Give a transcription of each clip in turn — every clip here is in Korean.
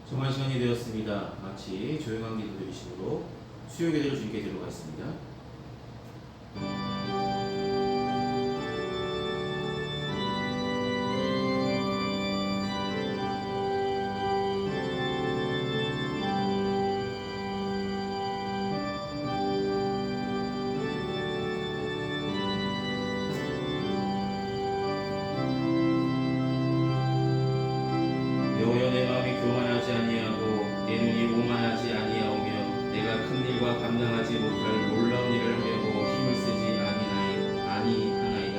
정한 시간이 되었습니다. 같이 조용한 기도 드리심으로 수요 예배를 주님께 드리러 가겠습니다. 여호와여, 내 마음이 교만하지 아니하고 내 눈이 오만하지 아니하오며 내가 큰 일과 감당하지 못할 놀라운 일을 하려고 힘을 쓰지 아니하나이다.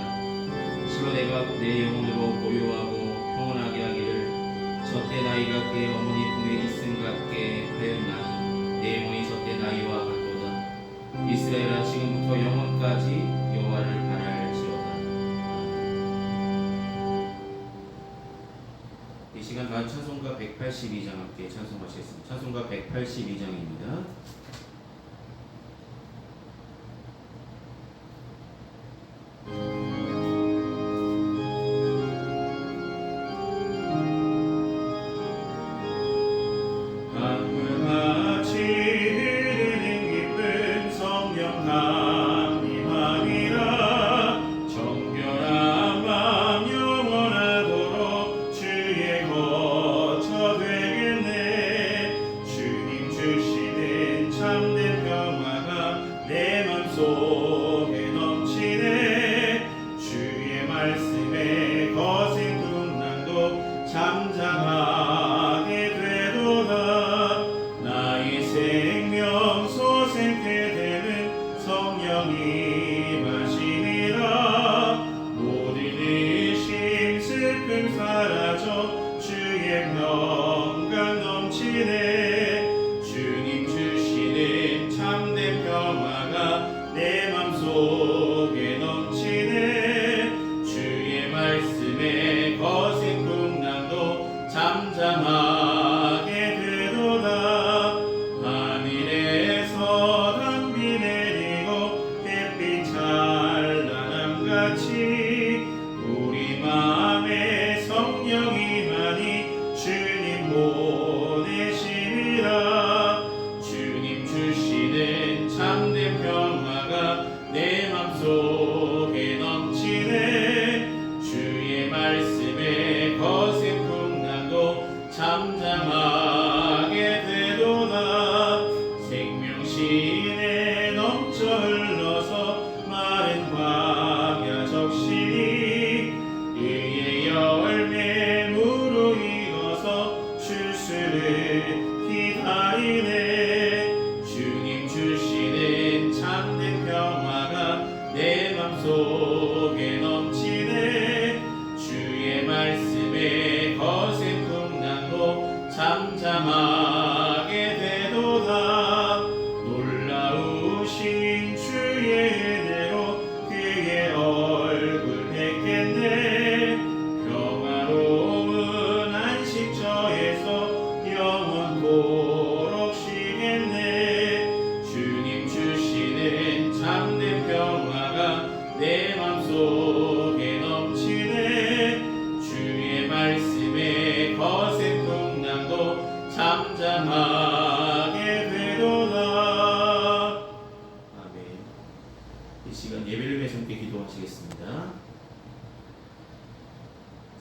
실로 내가 내 영혼으로 고요하고 평온하게 하기를 저때 나이가 그의 어머니 품에 있음 같게 하였나니 내 영혼이 저때 나이와 같도다. 이스라엘아, 지금부터 영원까지 여호와를 바랄지어다. 이 시간 다 찬송가 182장 함께 찬송하시겠습니다. 찬송가 182장입니다.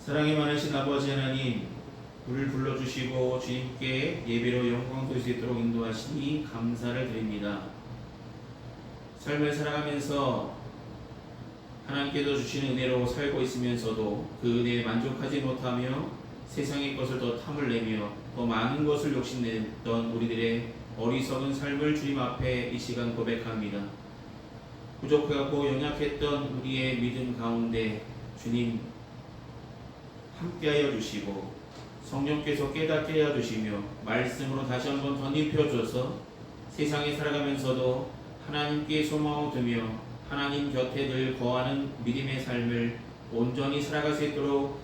사랑이 많으신 아버지 하나님, 우리를 불러주시고 주님께 예배로 영광 돌릴 수 있도록 인도하시니 감사를 드립니다. 삶을 살아가면서 하나님께서 주시는 은혜로 살고 있으면서도 그 은혜에 만족하지 못하며 세상의 것을 더 탐을 내며 더 많은 것을 욕심냈던 우리들의 어리석은 삶을 주님 앞에 이 시간 고백합니다. 부족하고 연약했던 우리의 믿음 가운데 주님 함께하여 주시고 성령께서 깨닫게 하여 주시며 말씀으로 다시 한번 덧입혀줘서 세상에 살아가면서도 하나님께 소망을 두며 하나님 곁에 늘 거하는 믿음의 삶을 온전히 살아갈 수 있도록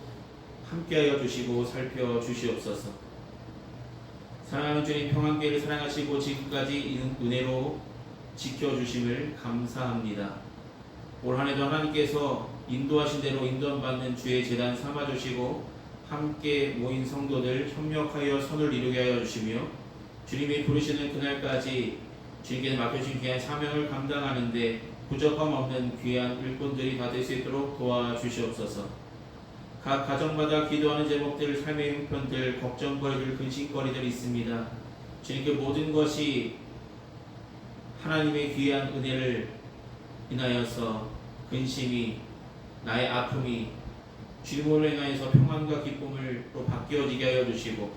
함께하여 주시고 살펴주시옵소서. 사랑하는 주님, 평안교회를 사랑하시고 지금까지 은혜로 지켜주심을 감사합니다. 올 한해도 하나님께서 인도하신 대로 인도받는 주의 제단 삼아주시고 함께 모인 성도들 협력하여 선을 이루게 하여 주시며 주님이 부르시는 그날까지 주님께 맡겨주신 귀한 사명을 감당하는데 부족함 없는 귀한 일꾼들이 다 될 수 있도록 도와주시옵소서. 각 가정마다 기도하는 제목들, 삶의 형편들, 걱정거리들, 근심거리들이 있습니다. 주님께 모든 것이 하나님의 귀한 은혜를 인하여서 근심이, 나의 아픔이 주님으로 인하여서 평안과 기쁨으로 바뀌어지게 하여 주시고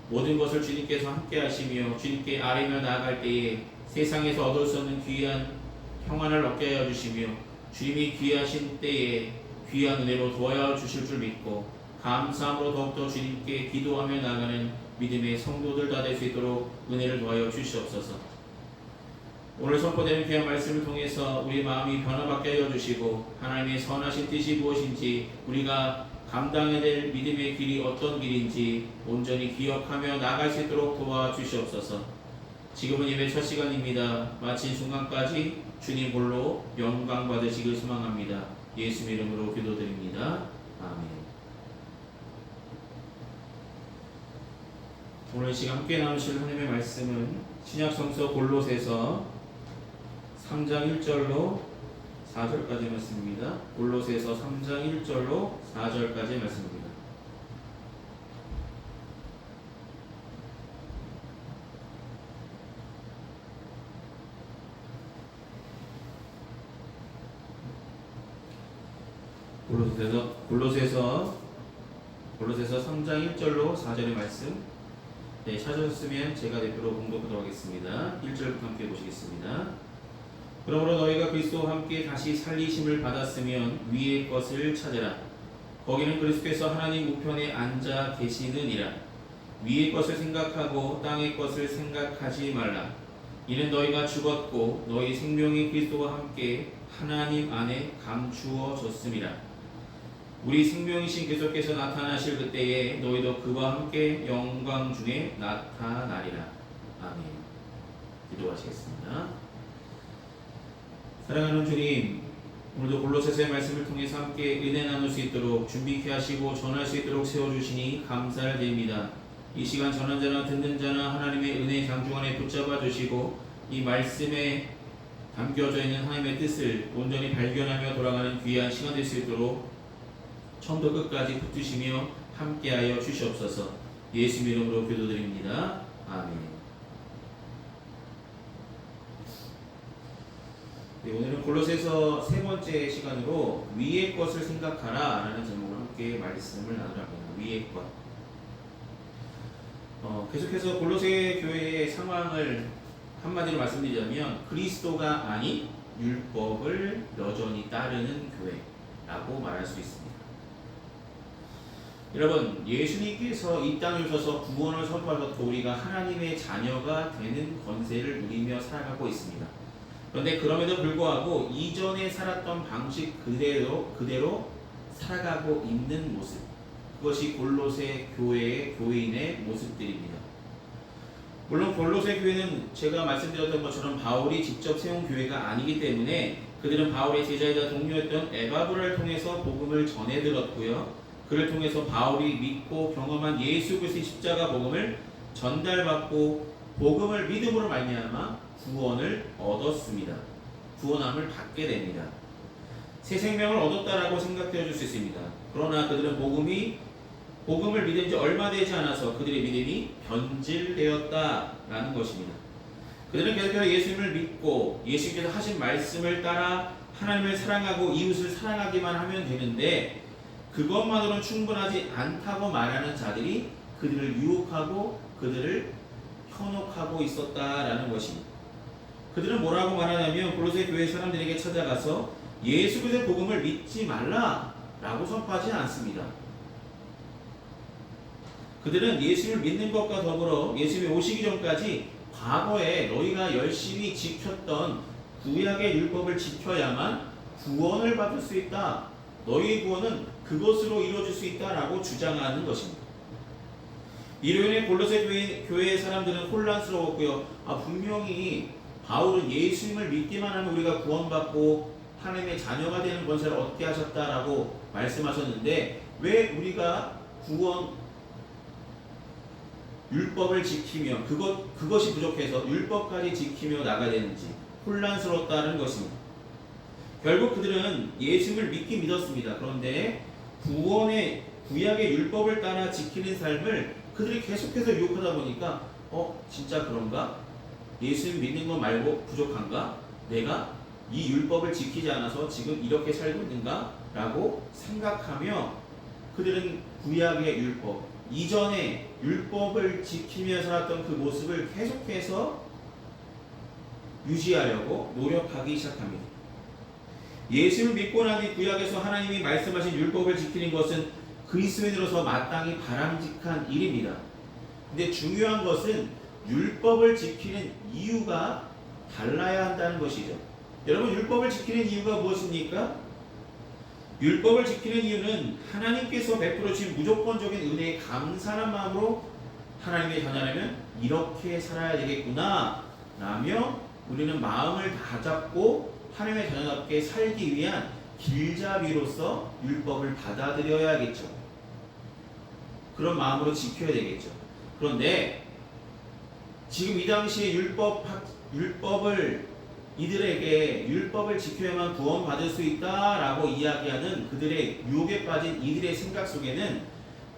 모든 것을 주님께서 함께 하시며 주님께 아뢰며 나아갈 때에 세상에서 얻을 수 없는 귀한 평안을 얻게 하여 주시며 주님이 귀하신 때에 귀한 은혜로 도와여 주실 줄 믿고 감사함으로 더욱더 주님께 기도하며 나가는 믿음의 성도들 다 될 수 있도록 은혜를 도와여 주시옵소서. 오늘 선포되는 귀한 말씀을 통해서 우리 마음이 변화받게 하여 주시고 하나님의 선하신 뜻이 무엇인지 우리가 감당해야 될 믿음의 길이 어떤 길인지 온전히 기억하며 나아갈 수 있도록 도와주시옵소서. 지금은 예배 첫 시간입니다. 마친 순간까지 주님 홀로 영광 받으시길 소망합니다. 예수 이름으로 기도드립니다. 아멘. 오늘 시간 함께 나누실 하나님의 말씀은 신약성서 골로새서 3장 1절로 4절까지 말씀입니다. 골로새서 3장 1절로 4절까지 말씀입니다. 골로새서 3장 1절로 4절의 말씀. 네, 찾으셨으면 제가 대표로 봉독하도록 하겠습니다. 1절부터 함께 보시겠습니다. 그러므로 너희가 그리스도와 함께 다시 살리심을 받았으면 위의 것을 찾으라. 거기는 그리스도께서 하나님 우편에 앉아 계시느니라. 위의 것을 생각하고 땅의 것을 생각하지 말라. 이는 너희가 죽었고 너희 생명이 그리스도와 함께 하나님 안에 감추어졌음이라. 우리 생명이신 그리스도께서 나타나실 그때에 너희도 그와 함께 영광 중에 나타나리라. 아멘. 기도하시겠습니다. 사랑하는 주님, 오늘도 골로새서의 말씀을 통해서 함께 은혜 나눌 수 있도록 준비케 하시고 전할 수 있도록 세워주시니 감사를 드립니다. 이 시간 전한 자나 듣는 자나 하나님의 은혜 장중 안에 붙잡아 주시고 이 말씀에 담겨져 있는 하나님의 뜻을 온전히 발견하며 돌아가는 귀한 시간 될 수 있도록 처음부터 끝까지 붙드시며 함께하여 주시옵소서. 예수 이름으로 기도드립니다. 아멘. 네, 오늘은 골로새서 세 번째 시간으로 위의 것을 생각하라 라는 제목으로 함께 말씀을 나누려 합니다. 위의 것. 계속해서 골로새 교회의 상황을 한마디로 말씀드리자면 그리스도가 아닌 율법을 여전히 따르는 교회라고 말할 수 있습니다. 여러분, 예수님께서 이 땅에 오셔서 구원을 선포하셨고 우리가 하나님의 자녀가 되는 권세를 누리며 살아가고 있습니다. 그런데 그럼에도 불구하고 이전에 살았던 방식 그대로 살아가고 있는 모습, 그것이 골로새 교회의 교인의 모습들입니다. 물론 골로새 교회는 제가 말씀드렸던 것처럼 바울이 직접 세운 교회가 아니기 때문에 그들은 바울의 제자이자 동료였던 에바브라를 통해서 복음을 전해 들었고요. 그를 통해서 바울이 믿고 경험한 예수 그리스도의 십자가 복음을 전달받고 복음을 믿음으로 말미암아 구원을 얻었습니다. 구원함을 받게 됩니다. 새 생명을 얻었다라고 생각되어 줄 수 있습니다. 그러나 그들은 복음을 믿은 지 얼마 되지 않아서 그들의 믿음이 변질되었다라는 것입니다. 그들은 계속해서 예수님을 믿고 예수님께서 하신 말씀을 따라 하나님을 사랑하고 이웃을 사랑하기만 하면 되는데 그것만으로는 충분하지 않다고 말하는 자들이 그들을 유혹하고 그들을 현혹하고 있었다라는 것입니다. 그들은 뭐라고 말하냐면 골로새 교회 사람들에게 찾아가서 예수 그리스도의 복음을 믿지 말라라고 선포하지 않습니다. 그들은 예수를 믿는 것과 더불어 예수님이 오시기 전까지 과거에 너희가 열심히 지켰던 구약의 율법을 지켜야만 구원을 받을 수 있다. 너희의 구원은 그것으로 이루어질 수 있다라고 주장하는 것입니다. 이로 인해 골로새 교회의 사람들은 혼란스러웠고요. 분명히 바울은 예수님을 믿기만 하면 우리가 구원받고 하나님의 자녀가 되는 권세를 얻게 하셨다라고 말씀하셨는데 왜 우리가 구원 율법을 지키며 그것이 부족해서 율법까지 지키며 나가야 되는지 혼란스러웠다는 것입니다. 결국 그들은 예수를 믿긴 믿었습니다. 그런데 구원의 구약의 율법을 따라 지키는 삶을 그들이 계속해서 유혹하다 보니까 진짜 그런가? 예수 믿는 것 말고 부족한가? 내가 이 율법을 지키지 않아서 지금 이렇게 살고 있는가? 라고 생각하며 그들은 구약의 율법, 이전에 율법을 지키며 살았던 그 모습을 계속해서 유지하려고 노력하기 시작합니다. 예수를 믿고 난 뒤 구약에서 하나님이 말씀하신 율법을 지키는 것은 그리스도인으로서 마땅히 바람직한 일입니다. 근데 중요한 것은 율법을 지키는 이유가 달라야 한다는 것이죠. 여러분, 율법을 지키는 이유가 무엇입니까? 율법을 지키는 이유는 하나님께서 베풀어 주신 무조건적인 은혜에 감사하는 마음으로 하나님의 자녀라면 이렇게 살아야 되겠구나 라며 우리는 마음을 다잡고 하나님의 자녀답게 살기 위한 길잡이로서 율법을 받아들여야겠죠. 그런 마음으로 지켜야 되겠죠. 그런데 지금 이 당시에 이들에게 율법을 지켜야만 구원받을 수 있다라고 이야기하는 그들의 유혹에 빠진 이들의 생각 속에는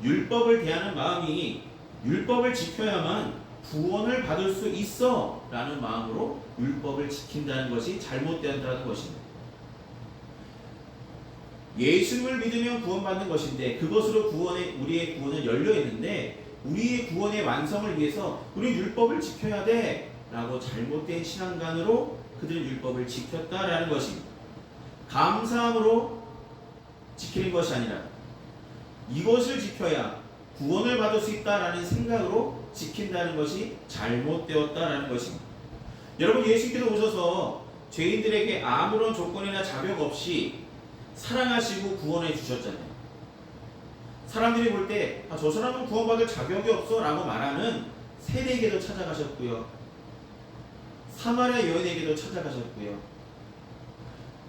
율법을 대하는 마음이 율법을 지켜야만 구원을 받을 수 있어 라는 마음으로 율법을 지킨다는 것이 잘못되었다는 것입니다. 예수를 믿으면 구원받는 것인데 그것으로 우리의 구원은 열려있는데 우리의 구원의 완성을 위해서 우리는 율법을 지켜야 돼 라고 잘못된 신앙관으로 그들은 율법을 지켰다라는 것입니다. 감사함으로 지키는 것이 아니라 이것을 지켜야 구원을 받을 수 있다라는 생각으로 지킨다는 것이 잘못되었다라는 것입니다. 여러분, 예수께서 오셔서 죄인들에게 아무런 조건이나 자격 없이 사랑하시고 구원해 주셨잖아요. 사람들이 볼 때 저 사람은 구원받을 자격이 없어 라고 말하는 세리에게도 찾아가셨고요. 사마리아 여인에게도 찾아가셨고요.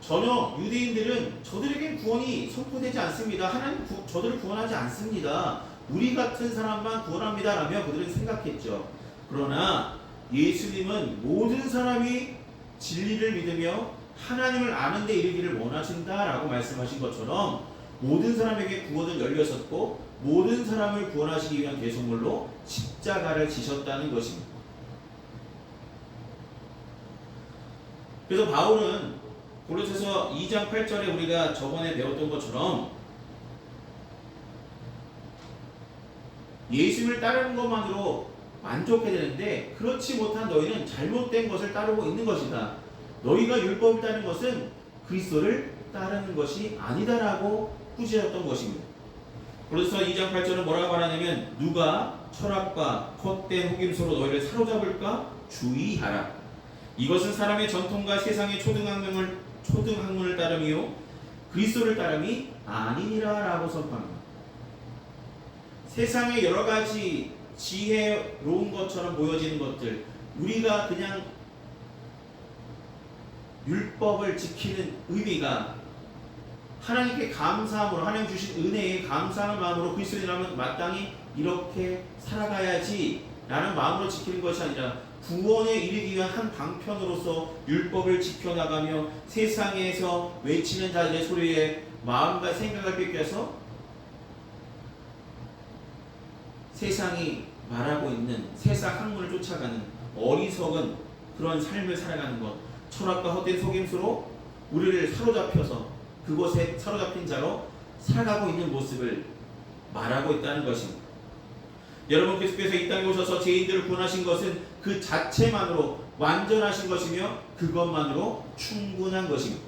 전혀 유대인들은 저들에게 구원이 선포되지 않습니다. 하나님 저들을 구원하지 않습니다. 우리 같은 사람만 구원합니다 라며 그들은 생각했죠. 그러나 예수님은 모든 사람이 진리를 믿으며 하나님을 아는 데 이르기를 원하신다라고 말씀하신 것처럼 모든 사람에게 구원은 열렸었고 모든 사람을 구원하시기 위한 대속물로 십자가를 지셨다는 것입니다. 그래서 바울은 고린도서 2장 8절에 우리가 저번에 배웠던 것처럼 예수를 따르는 것만으로 만족해야 되는데 그렇지 못한 너희는 잘못된 것을 따르고 있는 것이다. 너희가 율법을 따르는 것은 그리스도를 따르는 것이 아니다라고 꾸짖었던 것입니다. 그래서 2장 8절은 뭐라고 말하냐면 누가 철학과 헛된 혹임소로 너희를 사로잡을까 주의하라. 이것은 사람의 전통과 세상의 초등학문을 따름이요 그리스도를 따름이 아니니라 라고 선포합니다. 세상의 여러 가지 지혜로운 것처럼 보여지는 것들, 우리가 그냥 율법을 지키는 의미가 하나님께 감사함으로, 하나님 주신 은혜에 감사하는 마음으로 그리스도인이라면 마땅히 이렇게 살아가야지 라는 마음으로 지키는 것이 아니라 구원에 이르기 위한 한 방편으로서 율법을 지켜나가며 세상에서 외치는 자들의 소리에 마음과 생각을 뺏겨서 세상이 말하고 있는 세상 학문을 쫓아가는 어리석은 그런 삶을 살아가는 것, 철학과 헛된 속임수로 우리를 사로잡혀서 그곳에 사로잡힌 자로 살아가고 있는 모습을 말하고 있다는 것입니다. 여러분, 그리스도께서 이 땅에 오셔서 죄인들을 구원하신 것은 그 자체만으로 완전하신 것이며 그것만으로 충분한 것입니다.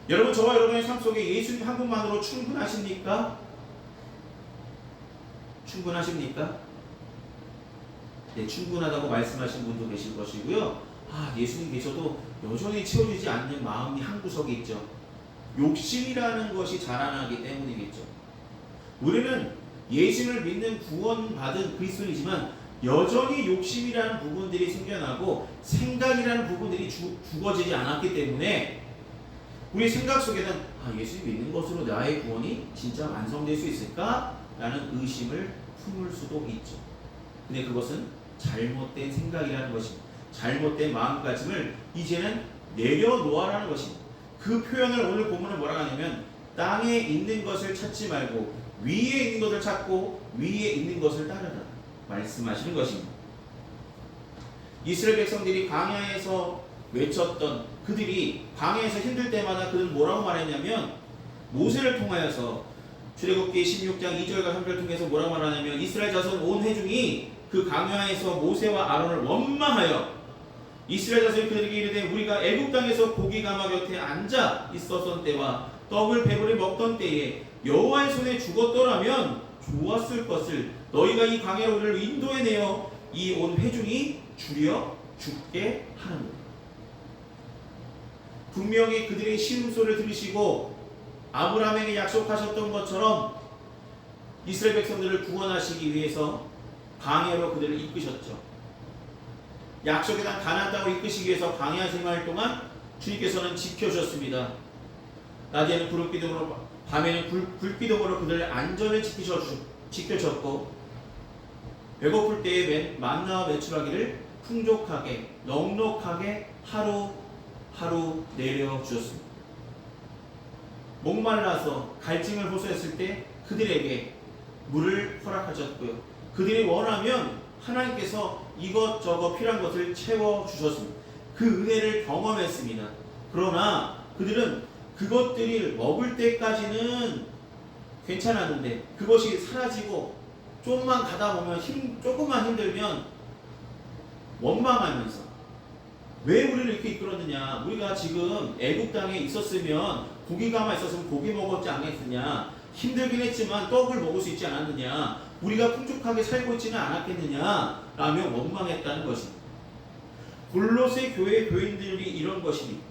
여러분, 저와 여러분의 삶 속에 예수님 한 분만으로 충분하십니까? 충분하십니까? 네, 충분하다고 말씀하신 분도 계실 것이고요. 예수님 계셔도 여전히 채워지지 않는 마음이 한 구석에 있죠. 욕심이라는 것이 자라나기 때문이겠죠. 우리는 예수를 믿는 구원받은 그리스도이지만 여전히 욕심이라는 부분들이 생겨나고 생각이라는 부분들이 죽어지지 않았기 때문에 우리 생각 속에는 예수 믿는 것으로 나의 구원이 진짜 완성될 수 있을까? 라는 의심을 품을 수도 있죠. 근데 그것은 잘못된 생각이라는 것입니다. 잘못된 마음가짐을 이제는 내려놓아라는 것입니다. 그 표현을 오늘 본문은 뭐라고 하냐면 땅에 있는 것을 찾지 말고 위에 있는 것을 찾고 위에 있는 것을 따르라 말씀하시는 것입니다. 이스라엘 백성들이 광야에서 외쳤던, 그들이 광야에서 힘들 때마다 그들은 뭐라고 말했냐면, 모세를 통하여서 출애굽기 16장 2절과 3절을 통해서 뭐라고 말하냐면, 이스라엘 자손 온 회중이 그 광야에서 모세와 아론을 원망하여 이스라엘 자손이 그들에게 이르되 우리가 애굽 땅에서 고기 가마 곁에 앉아 있었던 때와 떡을 배불리 먹던 때에 여호와의 손에 죽었더라면 좋았을 것을 너희가 이 광야로 우리를 인도해 내어 이 온 회중이 줄여 죽게 하는도다. 분명히 그들의 시음소를 들으시고 아브라함에게 약속하셨던 것처럼 이스라엘 백성들을 구원하시기 위해서 광야로 그들을 이끄셨죠. 약속의 땅 가나안 땅으로 이끄시기 위해서 광야 생활 동안 주님께서는 지켜주셨습니다. 낮에는 구름기둥으로, 밤에는 불기둥으로 그들을 안전을 지켜주셨고, 배고플 때에 만나와 메추라기를 풍족하게 넉넉하게 하루 내려주셨습니다. 목말라서 갈증을 호소했을 때 그들에게 물을 허락하셨고요. 그들이 원하면 하나님께서 이것저것 필요한 것을 채워주셨습니다. 그 은혜를 경험했습니다. 그러나 그들은 그것들이 먹을 때까지는 괜찮았는데 그것이 사라지고 조금만 가다 보면 조금만 힘들면 원망하면서 왜 우리를 이렇게 이끌었느냐, 우리가 지금 애국 땅에 있었으면 고기가만 있었으면 고기 먹었지 않겠느냐, 힘들긴 했지만 떡을 먹을 수 있지 않았느냐, 우리가 풍족하게 살고 있지는 않았겠느냐 라며 원망했다는 것입니다. 골로새 교회 교인들이 이런 것입니다.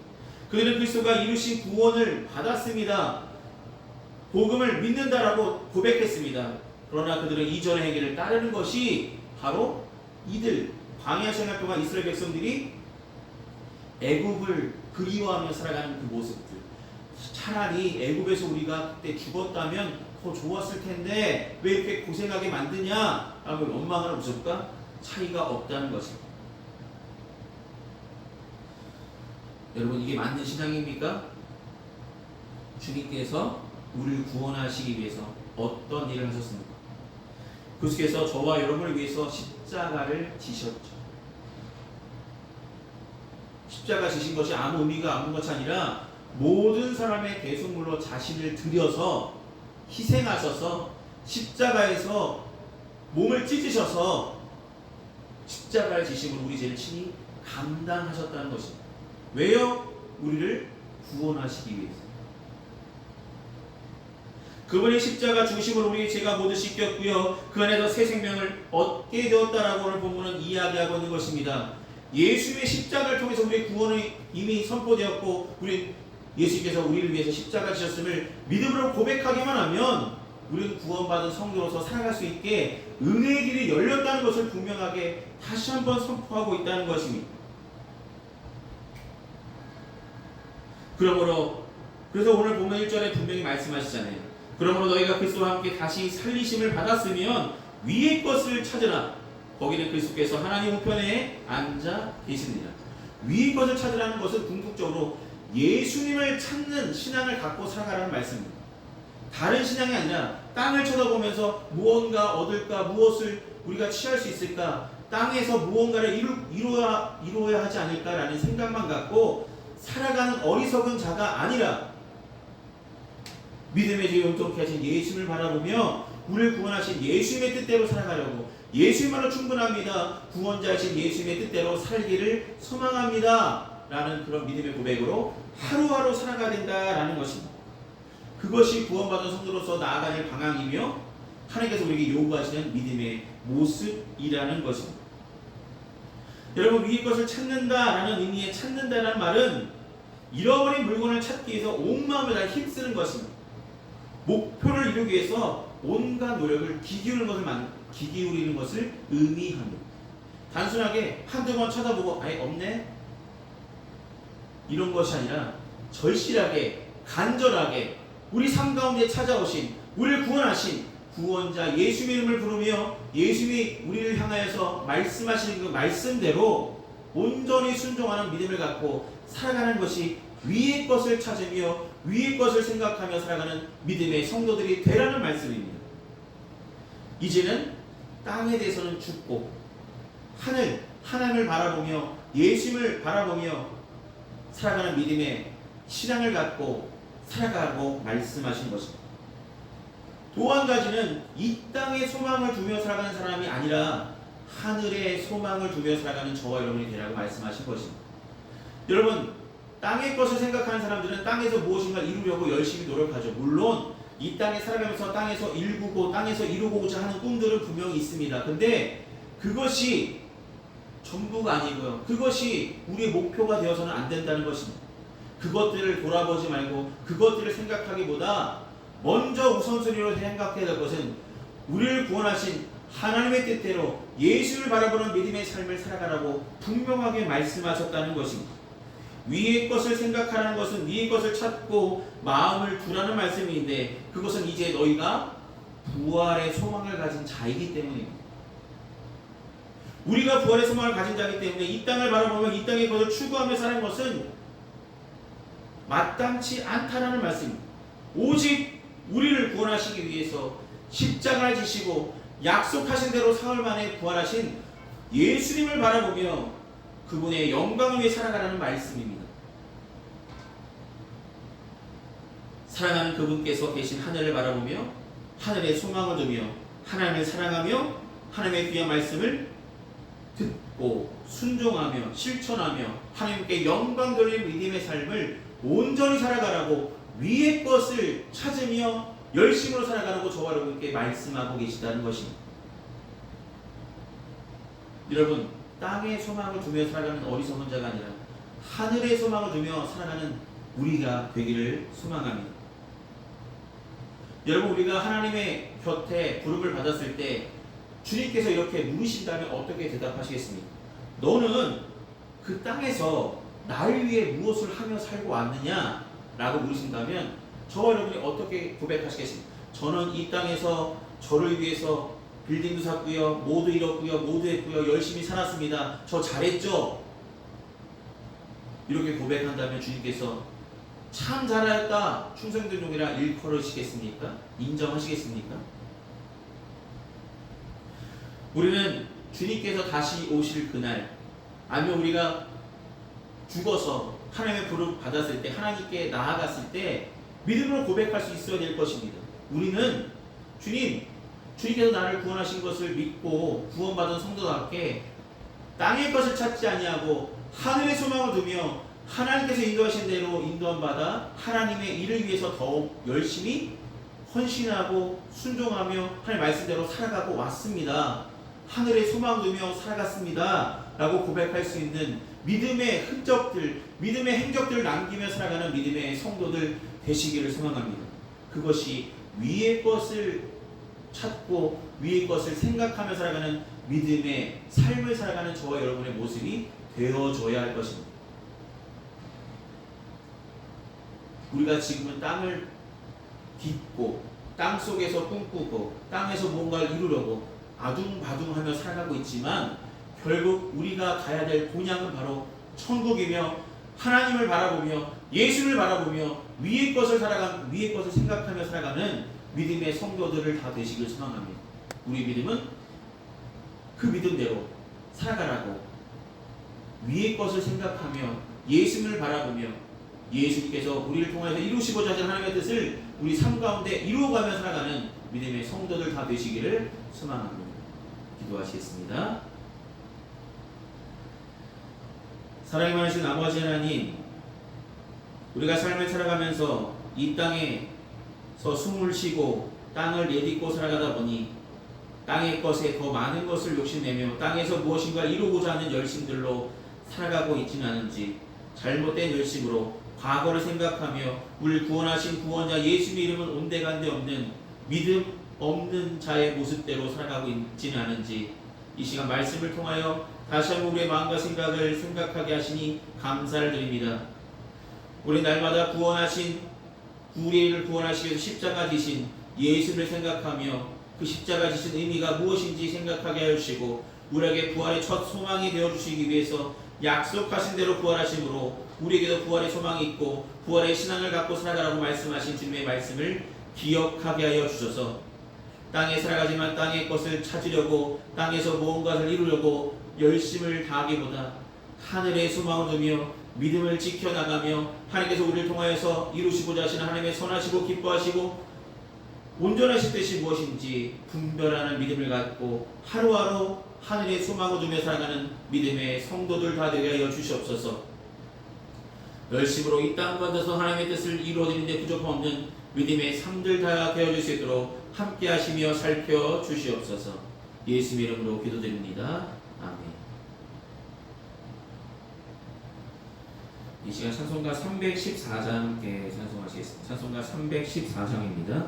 그들은 그리스도가 이루신 구원을 받았습니다. 복음을 믿는다라고 고백했습니다. 그러나 그들은 이전의 행위를 따르는 것이 바로 이들 광야 생활 동안 이스라엘 백성들이 애굽을 그리워하며 살아가는 그 모습들, 차라리 애굽에서 우리가 그때 죽었다면 더 좋았을 텐데 왜 이렇게 고생하게 만드냐 라고 원망하는 모습과 차이가 없다는 것입니다. 여러분, 이게 맞는 신앙입니까? 주님께서 우리를 구원하시기 위해서 어떤 일을 하셨습니까? 그리스도께서 저와 여러분을 위해서 십자가를 지셨죠. 십자가 지신 것이 아무 의미가 없는 것이 아니라 모든 사람의 대속물로 자신을 들여서 희생하셔서 십자가에서 몸을 찢으셔서 십자가를 지심으로 우리 죄를 친히 감당하셨다는 것입니다. 왜요? 우리를 구원하시기 위해서. 그분의 십자가 죽으심으로 우리의 죄가 모두 씻겼고요, 그 안에서 새 생명을 얻게 되었다라고 오늘 본문은 이야기하고 있는 것입니다. 예수의 십자가를 통해서 우리의 구원이 이미 선포되었고, 우리 예수께서 우리를 위해서 십자가 지셨음을 믿음으로 고백하기만 하면 우리는 구원받은 성도로서 살아갈 수 있게 은혜의 길이 열렸다는 것을 분명하게 다시 한번 선포하고 있다는 것입니다. 그래서 오늘 보면 1절에 분명히 말씀하시잖아요. 그러므로 너희가 그리스도와 함께 다시 살리심을 받았으면 위의 것을 찾으라. 거기는 그리스도께서 하나님 우편에 앉아 계십니다. 위의 것을 찾으라는 것은 궁극적으로 예수님을 찾는 신앙을 갖고 살아가라는 말씀입니다. 다른 신앙이 아니라 땅을 쳐다보면서 무언가 얻을까, 무엇을 우리가 취할 수 있을까, 땅에서 무언가를 이루어야 하지 않을까라는 생각만 갖고 살아가는 어리석은 자가 아니라 믿음의 주 영통케 하신 예수님을 바라보며 우리를 구원하신 예수님의 뜻대로 살아가려고, 예수님만으로 충분합니다, 구원자이신 예수님의 뜻대로 살기를 소망합니다 라는 그런 믿음의 고백으로 하루하루 살아가야 된다라는 것입니다. 그것이 구원받은 성도로서 나아가는 방향이며 하나님께서 우리에게 요구하시는 믿음의 모습이라는 것입니다. 여러분, 위의 것을 찾는다라는 의미의 찾는다라는 말은 잃어버린 물건을 찾기 위해서 온 마음을 다 힘쓰는 것입니다. 목표를 이루기 위해서 온갖 노력을 기기울이는 것을 의미합니다. 단순하게 한두 번 쳐다보고 아예 없네? 이런 것이 아니라 절실하게, 간절하게 우리 삶 가운데 찾아오신, 우리를 구원하신 구원자 예수님 이름을 부르며 예수님이 우리를 향하여서 말씀하시는 그 말씀대로 온전히 순종하는 믿음을 갖고 살아가는 것이 위의 것을 찾으며 위의 것을 생각하며 살아가는 믿음의 성도들이 되라는 말씀입니다. 이제는 땅에 대해서는 죽고 하나님을 바라보며 예수님을 바라보며 살아가는 믿음의 신앙을 갖고 살아가고 말씀하신 것입니다. 또 한 가지는 이 땅에 소망을 두며 살아가는 사람이 아니라 하늘에 소망을 두며 살아가는 저와 여러분이 되라고 말씀하신 것입니다. 여러분, 땅의 것을 생각하는 사람들은 땅에서 무엇인가 이루려고 열심히 노력하죠. 물론 이 땅에 살아가면서 땅에서 땅에서 이루고자 하는 꿈들은 분명히 있습니다. 근데 그것이 전부가 아니고요. 그것이 우리의 목표가 되어서는 안 된다는 것입니다. 그것들을 돌아보지 말고 그것들을 생각하기보다 먼저 우선순위로 생각해야 될 것은 우리를 구원하신 하나님의 뜻대로 예수를 바라보는 믿음의 삶을 살아가라고 분명하게 말씀하셨다는 것입니다. 위의 것을 생각하라는 것은 위의 것을 찾고 마음을 두라는 말씀인데 그것은 이제 너희가 부활의 소망을 가진 자이기 때문입니다. 우리가 부활의 소망을 가진 자이기 때문에 이 땅을 바라보며 이 땅의 것을 추구하며 사는 것은 마땅치 않다라는 말씀입니다. 오직 우리를 구원하시기 위해서 십자가를 지시고 약속하신 대로 사흘 만에 부활하신 예수님을 바라보며 그분의 영광을 위해 살아가라는 말씀입니다. 사랑하는 그분께서 계신 하늘을 바라보며 하늘에 소망을 두며 하나님을 사랑하며 하나님의 귀한 말씀을 듣고 순종하며 실천하며 하나님께 영광 돌리는 믿음의 삶을 온전히 살아가라고 위의 것을 찾으며 열심으로 살아가라고 저와 여러분께 말씀하고 계시다는 것입니다. 여러분, 땅에 소망을 두며 살아가는 어리석은 자가 아니라 하늘에 소망을 두며 살아가는 우리가 되기를 소망합니다. 여러분, 우리가 하나님의 곁에 부름을 받았을 때 주님께서 이렇게 물으신다면 어떻게 대답하시겠습니까? 너는 그 땅에서 나를 위해 무엇을 하며 살고 왔느냐? 라고 물으신다면 저와 여러분이 어떻게 고백하시겠습니까? 저는 이 땅에서 저를 위해서 빌딩도 샀고요, 모두 이뤘고요, 모두 했고요, 열심히 살았습니다. 저 잘했죠? 이렇게 고백한다면 주님께서 참 잘하였다, 충성된 종이라 일컬으시겠습니까? 인정하시겠습니까? 우리는 주님께서 다시 오실 그날, 아니면 우리가 죽어서 하나님의 부름 받았을 때, 하나님께 나아갔을 때 믿음으로 고백할 수 있어야 될 것입니다. 우리는 주님께서 나를 구원하신 것을 믿고 구원받은 성도답게 땅의 것을 찾지 아니하고 하늘의 소망을 두며 하나님께서 인도하신 대로 인도함 받아 하나님의 일을 위해서 더욱 열심히 헌신하고 순종하며 하나님 말씀대로 살아가고 왔습니다. 하늘의 소망을 두며 살아갔습니다 라고 고백할 수 있는 믿음의 흔적들, 믿음의 행적들을 남기며 살아가는 믿음의 성도들 되시기를 소망합니다. 그것이 위의 것을 찾고 위의 것을 생각하며 살아가는 믿음의 삶을 살아가는 저와 여러분의 모습이 되어줘야 할 것입니다. 우리가 지금은 땅을 딛고 땅 속에서 꿈꾸고 땅에서 뭔가를 이루려고 아둥바둥하며 살아가고 있지만 결국 우리가 가야 될 본향은 바로 천국이며 하나님을 바라보며 예수를 바라보며 위의 것을 생각하며 살아가는 믿음의 성도들을 다 되시길 소망합니다. 우리 믿음은 그 믿음대로 살아가라고 위의 것을 생각하며 예수를 바라보며 예수님께서 우리를 통해서 이루시고자 하는 하나님의 뜻을 우리 삶 가운데 이루어가며 살아가는 믿음의 성도들 다 되시기를 소망합니다. 기도하시겠습니다. 사랑이 많으신 아버지 하나님, 우리가 삶을 살아가면서 이 땅에서 숨을 쉬고 땅을 내딛고 살아가다 보니 땅의 것에 더 많은 것을 욕심내며 땅에서 무엇인가 이루고자 하는 열심들로 살아가고 있지는 않은지 잘못된 열심으로 과거를 생각하며 우리를 구원하신 구원자 예수의 이름은 온데간데 없는 믿음 없는 자의 모습대로 살아가고 있지는 않은지 이 시간 말씀을 통하여 다시 한번 우리의 마음과 생각을 생각하게 하시니 감사를 드립니다. 우리 날마다 구원하신 우리를 구원하시기 위해서 십자가 지신 예수를 생각하며 그 십자가 지신 의미가 무엇인지 생각하게 하여 주시고 우리에게 부활의 첫 소망이 되어주시기 위해서 약속하신 대로 부활하심으로 우리에게도 부활의 소망이 있고 부활의 신앙을 갖고 살아가라고 말씀하신 주님의 말씀을 기억하게 하여 주셔서 땅에 살아가지만 땅의 것을 찾으려고 땅에서 무언가를 이루려고 열심을 다하기보다 하늘의 소망을 두며 믿음을 지켜나가며 하나님께서 우리를 통하여서 이루시고자 하시는 하나님의 선하시고 기뻐하시고 온전하신 뜻이 무엇인지 분별하는 믿음을 갖고 하루하루 하늘의 소망을 두며 살아가는 믿음의 성도들 다 되게 하여 주시옵소서. 열심으로 이 땅 가운데서 하나님의 뜻을 이루어드리는데 부족함 없는 믿음의 삶들 다 되어줄 수 있도록 함께 하시며 살펴 주시옵소서. 예수 이름으로 기도드립니다. 아멘. 이 시간 찬송가 314장 함께 찬송하시겠습니다. 찬송가 314장입니다.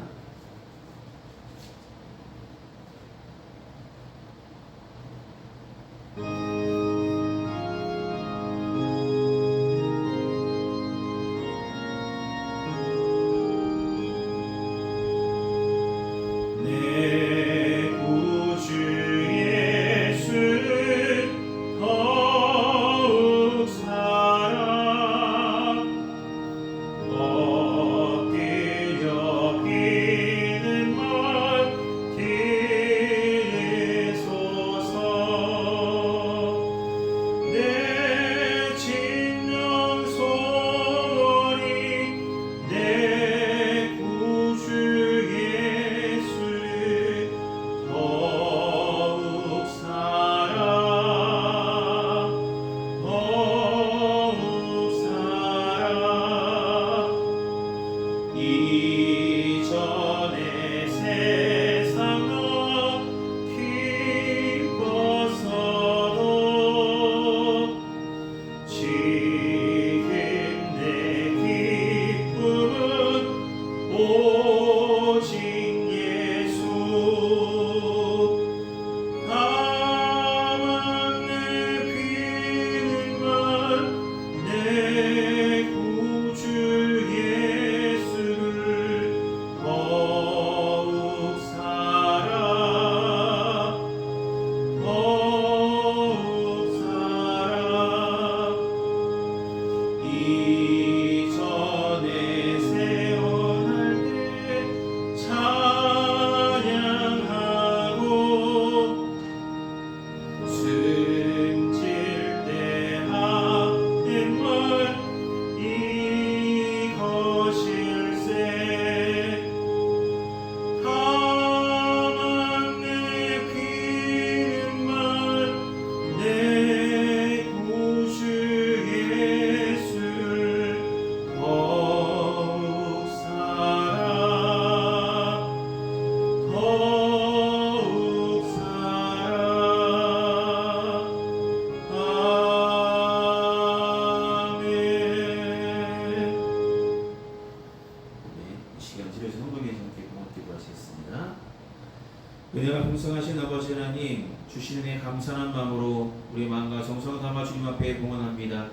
은혜가 풍성하신 아버지 하나님, 주시는 애 감사한 마음으로 우리 마음과 정성을 담아 주님 앞에 봉헌합니다.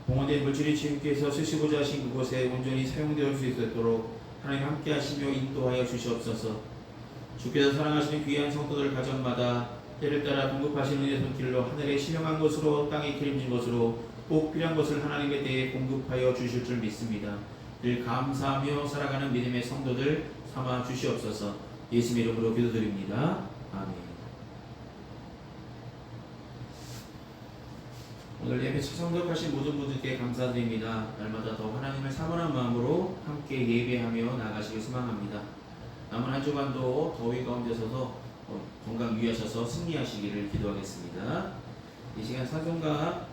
봉헌된 물질이 주님께서 쓰시고자 하신 그곳에 온전히 사용되어 수 있도록 하나님 함께 하시며 인도하여 주시옵소서. 주께서 사랑하시는 귀한 성도들 가정마다 때를 따라 공급하시는 은혜 손길로 하늘에 심령한 것으로 땅에 기름진 것으로 꼭 필요한 것을 하나님에 대해 공급하여 주실 줄 믿습니다. 늘 감사하며 살아가는 믿음의 성도들 삼아 주시옵소서. 예수의 이름으로 기도드립니다. 아멘. 오늘 예배 참석하신 모든 분들께 감사드립니다. 날마다 더 하나님을 사모하는 마음으로 함께 예배하며 나가시길 소망합니다. 남은 한 주간도 더위 가운데서도 건강 유의하셔서 승리하시기를 기도하겠습니다. 이 시간 찬송가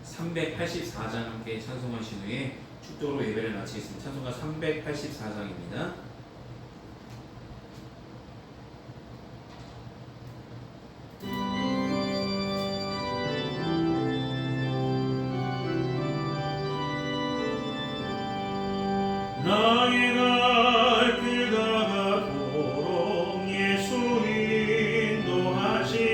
384장 함께 찬송하신 후에 축도로 예배를 마치겠습니다. 찬송가 384장입니다. 나의 갈 가도록 예수 인도하시니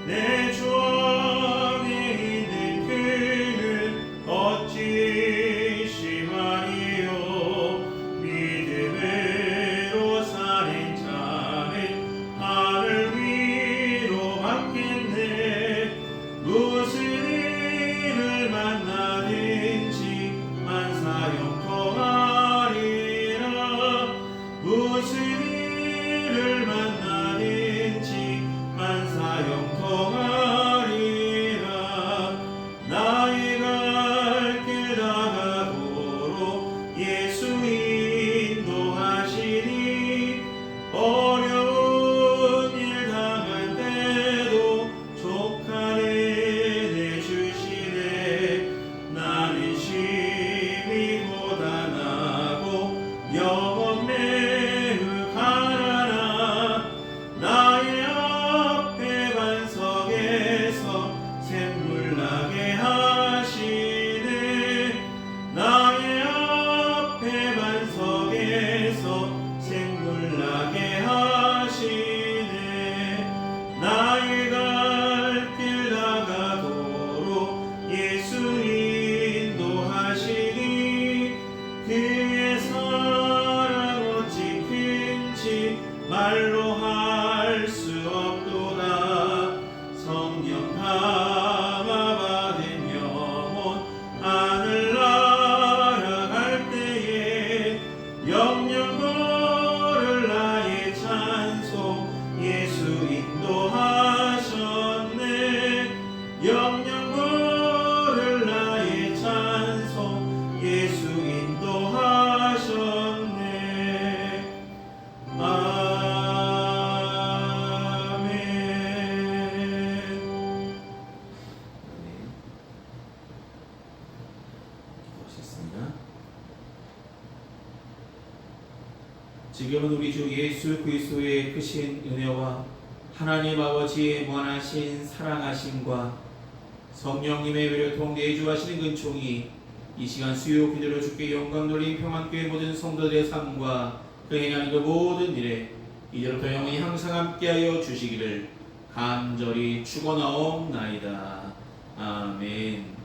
내 주 안에 있는 그는 어찌 심하리요 믿음 말로 할 수 없도다. 성령 감화 받은 영혼 하늘나라 갈 때에 영영 걸을 나의 찬송 예수 인도하셨네. 영영 걸을 나의 찬송 예수 인도하셨네. 아멘. 기도하셨습니다. 지금은 우리 주 예수 그리스도의 크신 은혜와 하나님 아버지의 무한하신 사랑하심과 성령님의 외로통 내주하시는 근총이 이 시간 수요 기도로 주께 영광 돌린 평안교회 모든 성도들의 삶과 그 행하는 그 모든 일에 이제부터 영원히 항상 함께하여 주시기를 간절히 축원하옵나이다. 아멘.